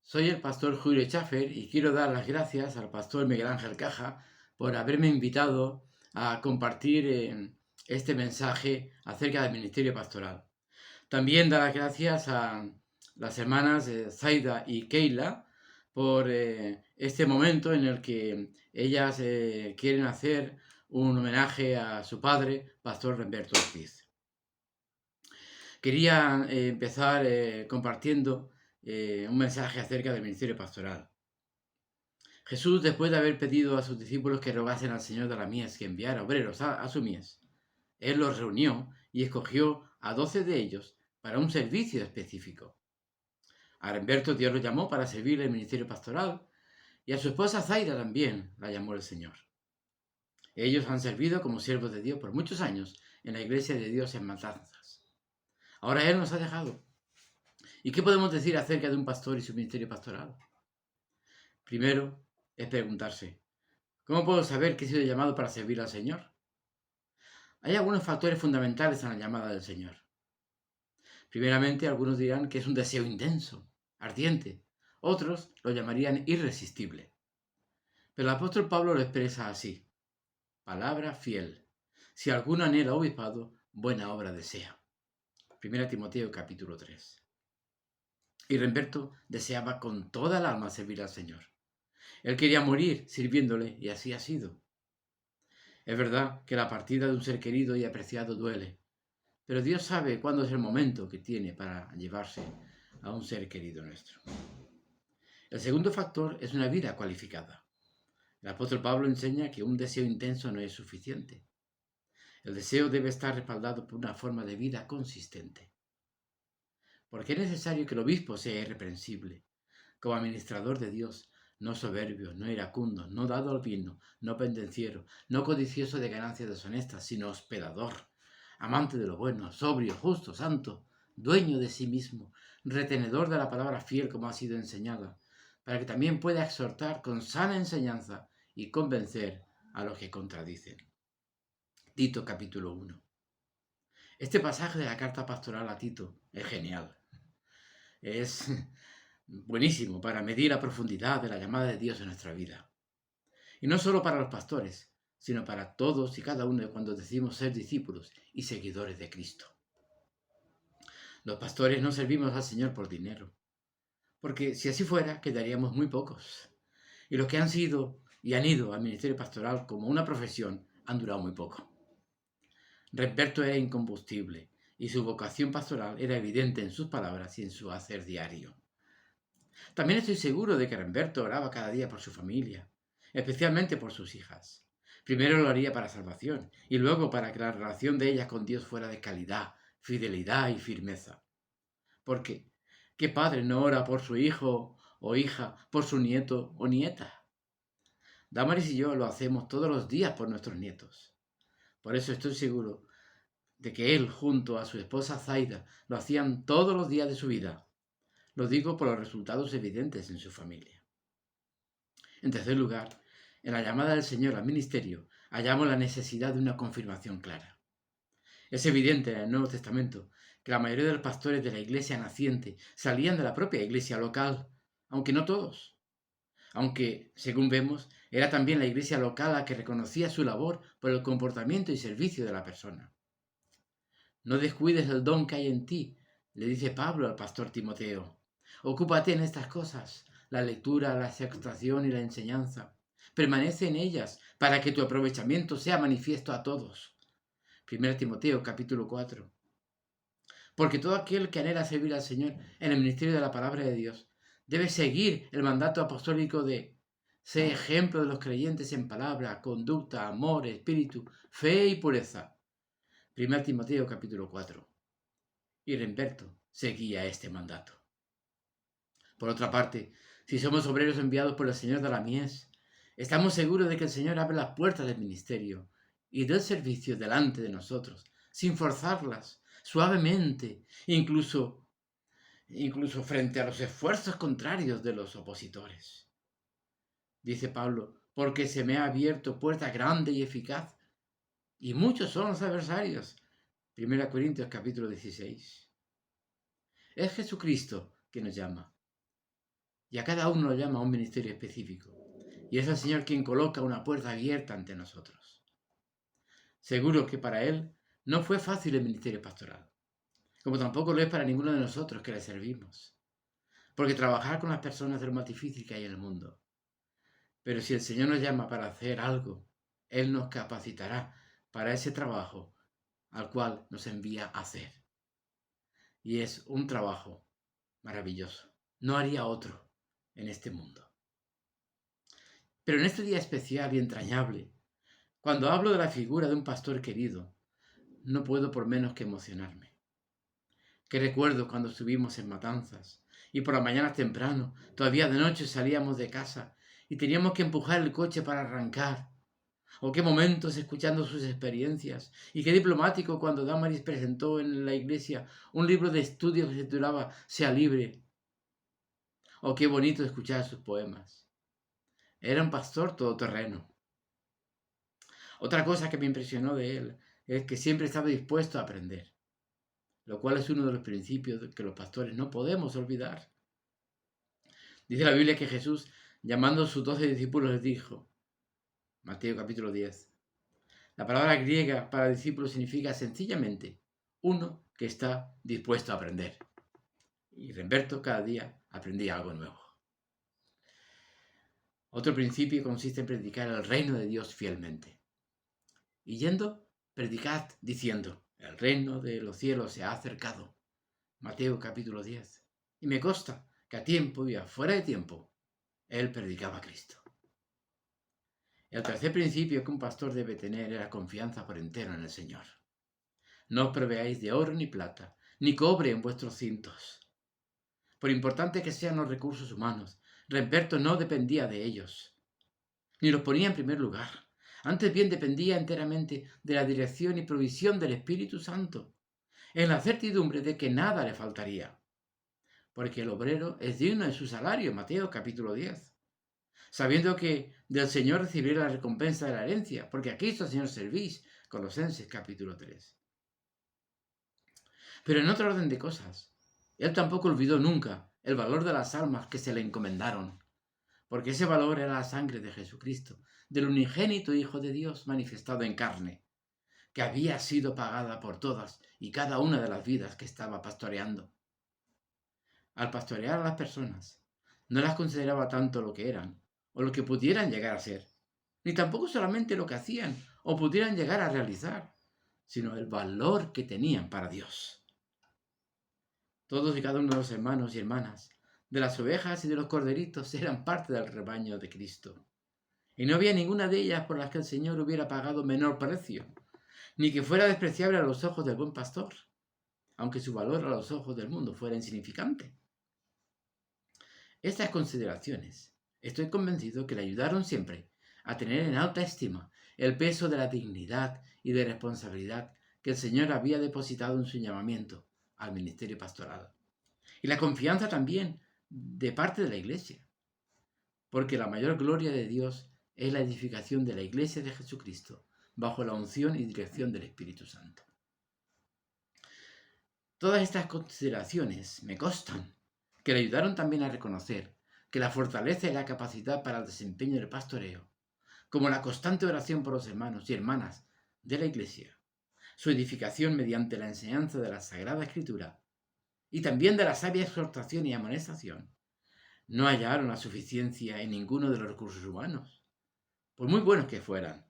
Soy el pastor Julio Schaffer y quiero dar las gracias al pastor Miguel Ángel Caja por haberme invitado a compartir este mensaje acerca del ministerio pastoral. También dar las gracias a las hermanas Zaida y Keila por este momento en el que ellas quieren hacer un homenaje a su padre, pastor Remberto Ortiz. Quería empezar compartiendo un mensaje acerca del ministerio pastoral. Jesús, después de haber pedido a sus discípulos que rogasen al Señor de la mies que enviara obreros a su mies, Él los reunió y escogió a 12 de ellos para un servicio específico. A Remberto Dios lo llamó para servir el ministerio pastoral y a su esposa Zaida también la llamó el Señor. Ellos han servido como siervos de Dios por muchos años en la iglesia de Dios en Matanzas. Ahora Él nos ha dejado. ¿Y qué podemos decir acerca de un pastor y su ministerio pastoral? Primero es preguntarse, ¿cómo puedo saber que he sido llamado para servir al Señor? Hay algunos factores fundamentales en la llamada del Señor. Primeramente, algunos dirán que es un deseo intenso, ardiente. Otros lo llamarían irresistible. Pero el apóstol Pablo lo expresa así. Palabra fiel. Si alguno anhela obispado, buena obra desea. 1 Timoteo capítulo 3. Y Remberto deseaba con toda el alma servir al Señor. Él quería morir sirviéndole y así ha sido. Es verdad que la partida de un ser querido y apreciado duele, pero Dios sabe cuándo es el momento que tiene para llevarse a un ser querido nuestro. El segundo factor es una vida cualificada. El apóstol Pablo enseña que un deseo intenso no es suficiente. El deseo debe estar respaldado por una forma de vida consistente. Porque es necesario que el obispo sea irreprensible, como administrador de Dios, no soberbio, no iracundo, no dado al vino, no pendenciero, no codicioso de ganancias deshonestas, sino hospedador, amante de lo bueno, sobrio, justo, santo, dueño de sí mismo, retenedor de la palabra fiel como ha sido enseñada, para que también pueda exhortar con sana enseñanza y convencer a los que contradicen. Tito capítulo 1. Este pasaje de la carta pastoral a Tito es genial. Es buenísimo para medir la profundidad de la llamada de Dios en nuestra vida. Y no solo para los pastores, sino para todos y cada uno cuando decimos ser discípulos y seguidores de Cristo. Los pastores no servimos al Señor por dinero, porque si así fuera, quedaríamos muy pocos. Y los que han sido y han ido al ministerio pastoral como una profesión han durado muy poco. Remberto era incombustible y su vocación pastoral era evidente en sus palabras y en su hacer diario. También estoy seguro de que Remberto oraba cada día por su familia, especialmente por sus hijas. Primero lo haría para salvación y luego para que la relación de ellas con Dios fuera de calidad, fidelidad y firmeza. Porque, ¿qué padre no ora por su hijo o hija, por su nieto o nieta? Damaris y yo lo hacemos todos los días por nuestros nietos. Por eso estoy seguro de que él, junto a su esposa Zaida, lo hacían todos los días de su vida. Lo digo por los resultados evidentes en su familia. En tercer lugar, en la llamada del Señor al ministerio hallamos la necesidad de una confirmación clara. Es evidente en el Nuevo Testamento que la mayoría de los pastores de la iglesia naciente salían de la propia iglesia local, aunque no todos. Aunque, según vemos, era también la iglesia local la que reconocía su labor por el comportamiento y servicio de la persona. No descuides el don que hay en ti, le dice Pablo al pastor Timoteo. Ocúpate en estas cosas, la lectura, la exhortación y la enseñanza. Permanece en ellas para que tu aprovechamiento sea manifiesto a todos. 1 Timoteo capítulo 4. Porque todo aquel que anhela servir al Señor en el ministerio de la palabra de Dios debe seguir el mandato apostólico de ser ejemplo de los creyentes en palabra, conducta, amor, espíritu, fe y pureza. 1 Timoteo capítulo 4. Y Remberto seguía este mandato. Por otra parte, si somos obreros enviados por el Señor de la mies, estamos seguros de que el Señor abre las puertas del ministerio y del servicio delante de nosotros, sin forzarlas, suavemente, incluso frente a los esfuerzos contrarios de los opositores. Dice Pablo, porque se me ha abierto puerta grande y eficaz, y muchos son los adversarios. 1 Corintios capítulo 16. Es Jesucristo que nos llama. y a cada uno lo llama a un ministerio específico. Y es el Señor quien coloca una puerta abierta ante nosotros. Seguro que para Él no fue fácil el ministerio pastoral, como tampoco lo es para ninguno de nosotros que le servimos, porque trabajar con las personas es lo más difícil que hay en el mundo. Pero si el Señor nos llama para hacer algo, Él nos capacitará para ese trabajo al cual nos envía a hacer. Y es un trabajo maravilloso. No haría otro en este mundo. Pero en este día especial y entrañable, cuando hablo de la figura de un pastor querido, no puedo por menos que emocionarme. Que recuerdo cuando estuvimos en Matanzas y por la mañana temprano, todavía de noche salíamos de casa y teníamos que empujar el coche para arrancar. O qué momentos escuchando sus experiencias. Y qué diplomático cuando Damaris presentó en la iglesia un libro de estudio que se titulaba Sea libre. O qué bonito escuchar sus poemas. Era un pastor todoterreno. Otra cosa que me impresionó de él es que siempre estaba dispuesto a aprender, lo cual es uno de los principios que los pastores no podemos olvidar. Dice la Biblia que Jesús, llamando a sus 12 discípulos, les dijo, Mateo capítulo 10, la palabra griega para discípulo significa sencillamente uno que está dispuesto a aprender. Y Remberto cada día aprendía algo nuevo. Otro principio consiste en predicar el reino de Dios fielmente. Y yendo, predicad diciendo, el reino de los cielos se ha acercado. Mateo capítulo 10. Y me consta que a tiempo y a fuera de tiempo, él predicaba a Cristo. El tercer principio que un pastor debe tener es la confianza por entero en el Señor. No os proveáis de oro ni plata, ni cobre en vuestros cintos. Por importante que sean los recursos humanos, Remberto no dependía de ellos, ni los ponía en primer lugar. Antes bien dependía enteramente de la dirección y provisión del Espíritu Santo, en la certidumbre de que nada le faltaría. Porque el obrero es digno de su salario, Mateo capítulo 10, sabiendo que del Señor recibirá la recompensa de la herencia, porque a Cristo al Señor servís, Colosenses capítulo 3. Pero en otro orden de cosas, él tampoco olvidó nunca el valor de las almas que se le encomendaron, porque ese valor era la sangre de Jesucristo, del unigénito Hijo de Dios manifestado en carne, que había sido pagada por todas y cada una de las vidas que estaba pastoreando. Al pastorear a las personas, no las consideraba tanto lo que eran, o lo que pudieran llegar a ser, ni tampoco solamente lo que hacían o pudieran llegar a realizar, sino el valor que tenían para Dios. Todos y cada uno de los hermanos y hermanas, de las ovejas y de los corderitos, eran parte del rebaño de Cristo. Y no había ninguna de ellas por las que el Señor hubiera pagado menor precio, ni que fuera despreciable a los ojos del buen pastor, aunque su valor a los ojos del mundo fuera insignificante. Estas consideraciones, estoy convencido que le ayudaron siempre a tener en alta estima el peso de la dignidad y de responsabilidad que el Señor había depositado en su llamamiento al ministerio pastoral. Y la confianza también de parte de la Iglesia, porque la mayor gloria de Dios es la edificación de la Iglesia de Jesucristo bajo la unción y dirección del Espíritu Santo. Todas estas consideraciones me constan que le ayudaron también a reconocer que la fortaleza y la capacidad para el desempeño del pastoreo, como la constante oración por los hermanos y hermanas de la Iglesia, su edificación mediante la enseñanza de la Sagrada Escritura y también de la sabia exhortación y amonestación, no hallaron la suficiencia en ninguno de los recursos humanos, por muy buenos que fueran,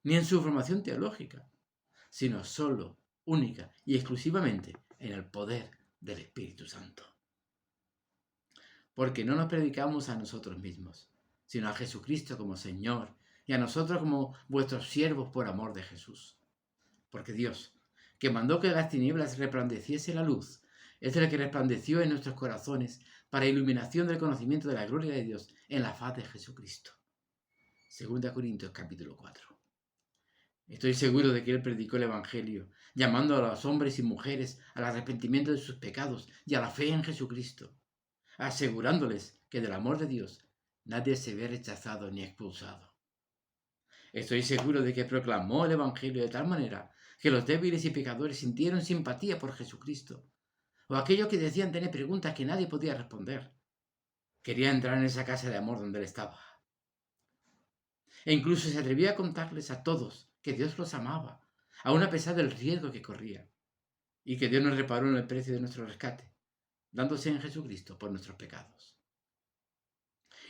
ni en su formación teológica, sino solo, única y exclusivamente en el poder del Espíritu Santo. Porque no nos predicamos a nosotros mismos, sino a Jesucristo como Señor y a nosotros como vuestros siervos por amor de Jesús. Porque Dios, que mandó que de las tinieblas resplandeciese la luz, es el que resplandeció en nuestros corazones para iluminación del conocimiento de la gloria de Dios en la faz de Jesucristo. 2 Corintios capítulo 4. Estoy seguro de que Él predicó el Evangelio, llamando a los hombres y mujeres al arrepentimiento de sus pecados y a la fe en Jesucristo, asegurándoles que del amor de Dios nadie se ve rechazado ni expulsado. Estoy seguro de que proclamó el Evangelio de tal manera que los débiles y pecadores sintieron simpatía por Jesucristo, o aquellos que decían tener preguntas que nadie podía responder, quería entrar en esa casa de amor donde él estaba. E incluso se atrevió a contarles a todos que Dios los amaba, aun a pesar del riesgo que corría, y que Dios nos reparó en el precio de nuestro rescate, dándose en Jesucristo por nuestros pecados.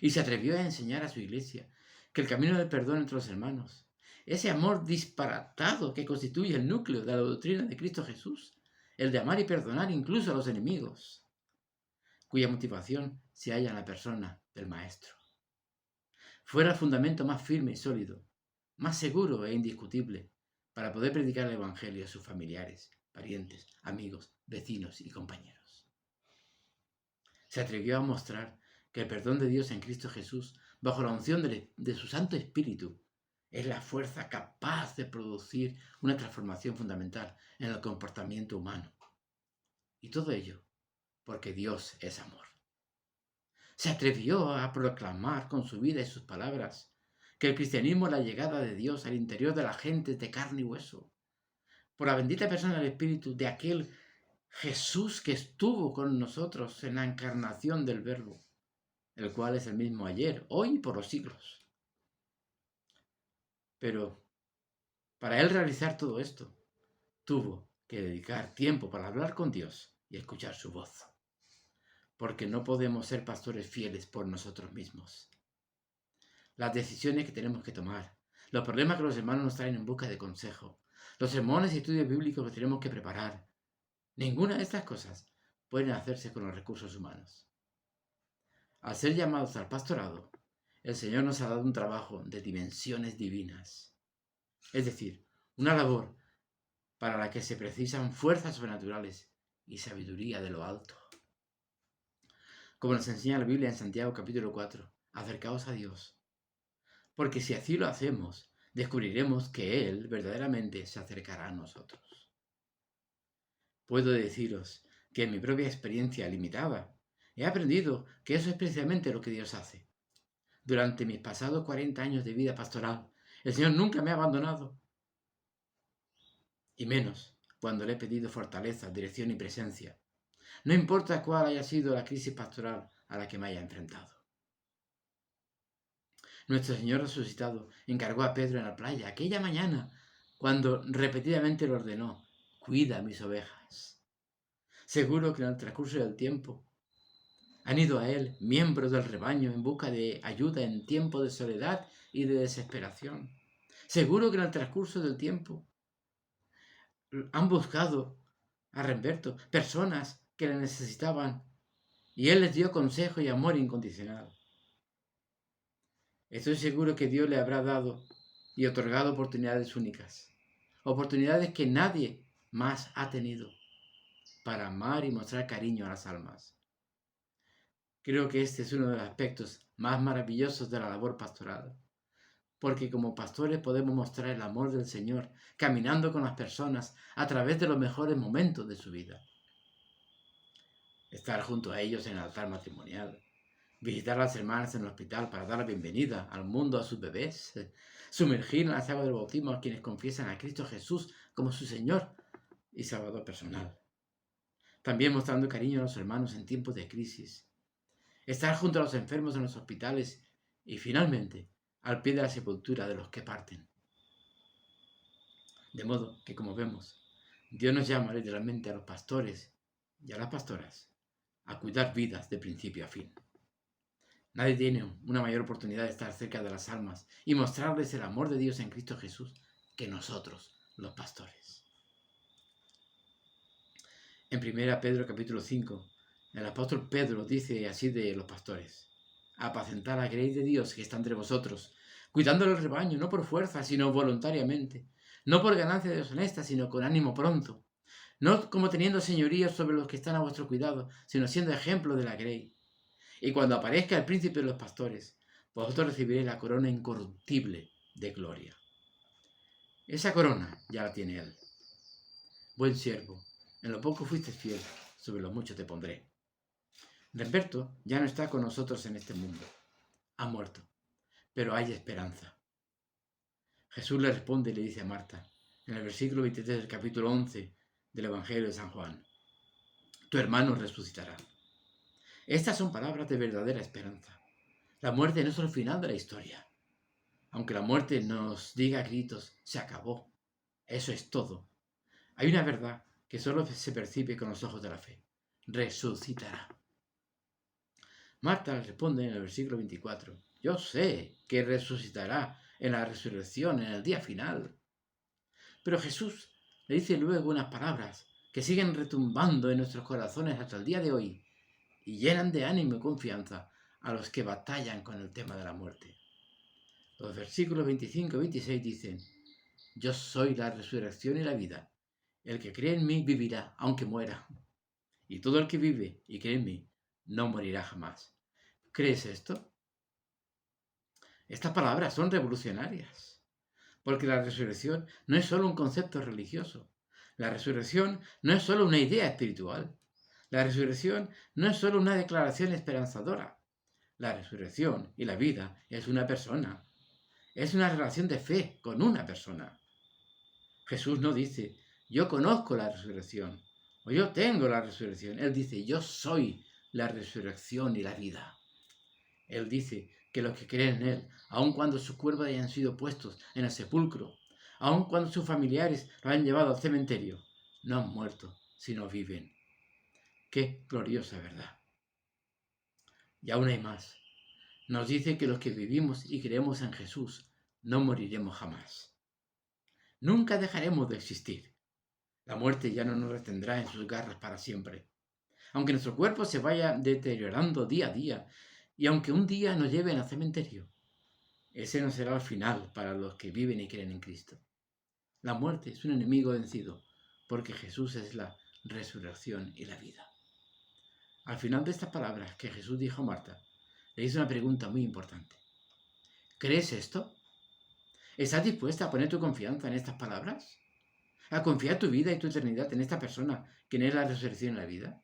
Y se atrevió a enseñar a su iglesia que el camino del perdón entre los hermanos, ese amor disparatado que constituye el núcleo de la doctrina de Cristo Jesús, el de amar y perdonar incluso a los enemigos, cuya motivación se halla en la persona del Maestro, fuera el fundamento más firme y sólido, más seguro e indiscutible para poder predicar el Evangelio a sus familiares, parientes, amigos, vecinos y compañeros. Se atrevió a mostrar que el perdón de Dios en Cristo Jesús, bajo la unción de su Santo Espíritu, es la fuerza capaz de producir una transformación fundamental en el comportamiento humano. Y todo ello porque Dios es amor. Se atrevió a proclamar con su vida y sus palabras que el cristianismo es la llegada de Dios al interior de la gente de carne y hueso, por la bendita persona del Espíritu de aquel Jesús que estuvo con nosotros en la encarnación del Verbo, el cual es el mismo ayer, hoy y por los siglos. Pero para él realizar todo esto, tuvo que dedicar tiempo para hablar con Dios y escuchar su voz, porque no podemos ser pastores fieles por nosotros mismos. Las decisiones que tenemos que tomar, los problemas que los hermanos nos traen en busca de consejo, los sermones y estudios bíblicos que tenemos que preparar, ninguna de estas cosas pueden hacerse con los recursos humanos. Al ser llamados al pastorado, el Señor nos ha dado un trabajo de dimensiones divinas, es decir, una labor para la que se precisan fuerzas sobrenaturales y sabiduría de lo alto. Como nos enseña la Biblia en Santiago capítulo 4, acercaos a Dios, porque si así lo hacemos, descubriremos que Él verdaderamente se acercará a nosotros. Puedo deciros que en mi propia experiencia limitada he aprendido que eso es precisamente lo que Dios hace. Durante mis pasados 40 años de vida pastoral, el Señor nunca me ha abandonado, y menos cuando le he pedido fortaleza, dirección y presencia. No importa cuál haya sido la crisis pastoral a la que me haya enfrentado. Nuestro Señor resucitado encargó a Pedro en la playa aquella mañana, cuando repetidamente le ordenó: cuida mis ovejas. Seguro que en el transcurso del tiempo han ido a él miembros del rebaño en busca de ayuda en tiempo de soledad y de desesperación. Seguro que en el transcurso del tiempo han buscado a Remberto, personas que le necesitaban, y él les dio consejo y amor incondicional. Estoy seguro que Dios le habrá dado y otorgado oportunidades únicas, oportunidades que nadie más ha tenido para amar y mostrar cariño a las almas. Creo que este es uno de los aspectos más maravillosos de la labor pastoral, porque como pastores podemos mostrar el amor del Señor caminando con las personas a través de los mejores momentos de su vida. Estar junto a ellos en el altar matrimonial, visitar a las hermanas en el hospital para dar la bienvenida al mundo a sus bebés, sumergir en las aguas del bautismo a quienes confiesan a Cristo Jesús como su Señor y Salvador personal. También mostrando cariño a los hermanos en tiempos de crisis. Estar junto a los enfermos en los hospitales y finalmente al pie de la sepultura de los que parten. De modo que, como vemos, Dios nos llama literalmente a los pastores y a las pastoras a cuidar vidas de principio a fin. Nadie tiene una mayor oportunidad de estar cerca de las almas y mostrarles el amor de Dios en Cristo Jesús que nosotros, los pastores. En 1 Pedro capítulo 5, el apóstol Pedro dice así de los pastores: apacentad la grey de Dios que está entre vosotros, cuidando el rebaño, no por fuerza, sino voluntariamente, no por ganancia deshonesta, sino con ánimo pronto, no como teniendo señorío sobre los que están a vuestro cuidado, sino siendo ejemplo de la grey. Y cuando aparezca el príncipe de los pastores, vosotros recibiréis la corona incorruptible de gloria. Esa corona ya la tiene Él. Buen siervo, en lo poco fuiste fiel, sobre lo mucho te pondré. Remberto ya no está con nosotros en este mundo. Ha muerto, pero hay esperanza. Jesús le responde y le dice a Marta, en el versículo 23 del capítulo 11 del Evangelio de San Juan: tu hermano resucitará. Estas son palabras de verdadera esperanza. La muerte no es el final de la historia. Aunque la muerte nos diga a gritos, se acabó. Eso es todo. Hay una verdad que solo se percibe con los ojos de la fe. Resucitará. Marta le responde en el versículo 24, yo sé que resucitará en la resurrección, en el día final. Pero Jesús le dice luego unas palabras que siguen retumbando en nuestros corazones hasta el día de hoy y llenan de ánimo y confianza a los que batallan con el tema de la muerte. Los versículos 25 y 26 dicen, yo soy la resurrección y la vida. El que cree en mí vivirá, aunque muera. Y todo el que vive y cree en mí no morirá jamás. ¿Crees esto? Estas palabras son revolucionarias, porque la resurrección no es solo un concepto religioso. La resurrección no es solo una idea espiritual. La resurrección no es solo una declaración esperanzadora. La resurrección y la vida es una persona. Es una relación de fe con una persona. Jesús no dice, yo conozco la resurrección o yo tengo la resurrección. Él dice, yo soy la resurrección y la vida. Él dice que los que creen en Él, aun cuando sus cuerpos hayan sido puestos en el sepulcro, aun cuando sus familiares lo hayan llevado al cementerio, no han muerto, sino viven. ¡Qué gloriosa verdad! Y aún hay más. Nos dice que los que vivimos y creemos en Jesús no moriremos jamás. Nunca dejaremos de existir. La muerte ya no nos retendrá en sus garras para siempre. Aunque nuestro cuerpo se vaya deteriorando día a día y aunque un día nos lleven al cementerio, ese no será el final para los que viven y creen en Cristo. La muerte es un enemigo vencido porque Jesús es la resurrección y la vida. Al final de estas palabras que Jesús dijo a Marta, le hizo una pregunta muy importante. ¿Crees esto? ¿Estás dispuesta a poner tu confianza en estas palabras? ¿A confiar tu vida y tu eternidad en esta persona, quien es la resurrección y la vida?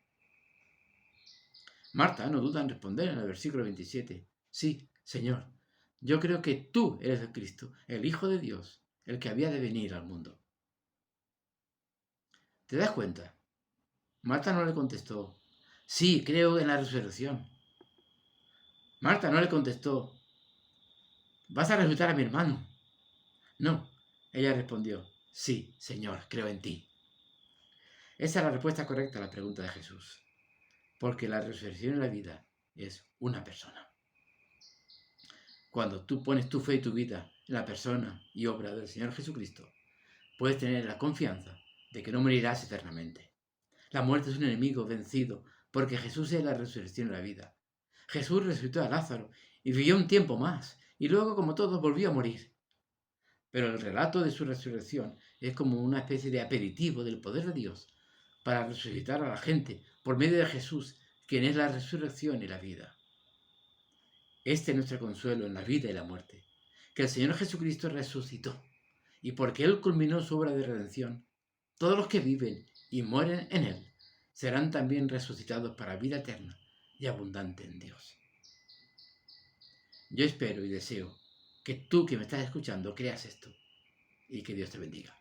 Marta no duda en responder en el versículo 27. Sí, Señor, yo creo que tú eres el Cristo, el Hijo de Dios, el que había de venir al mundo. ¿Te das cuenta? Marta no le contestó, sí, creo en la resurrección. Marta no le contestó, vas a resucitar a mi hermano. No, ella respondió, sí, Señor, creo en ti. Esa es la respuesta correcta a la pregunta de Jesús, porque la resurrección y la vida es una persona. Cuando tú pones tu fe y tu vida en la persona y obra del Señor Jesucristo, puedes tener la confianza de que no morirás eternamente. La muerte es un enemigo vencido porque Jesús es la resurrección y la vida. Jesús resucitó a Lázaro y vivió un tiempo más y luego, como todos, volvió a morir. Pero el relato de su resurrección es como una especie de aperitivo del poder de Dios para resucitar a la gente por medio de Jesús, quien es la resurrección y la vida. Este es nuestro consuelo en la vida y la muerte, que el Señor Jesucristo resucitó, y porque Él culminó su obra de redención, todos los que viven y mueren en Él serán también resucitados para vida eterna y abundante en Dios. Yo espero y deseo que tú que me estás escuchando creas esto y que Dios te bendiga.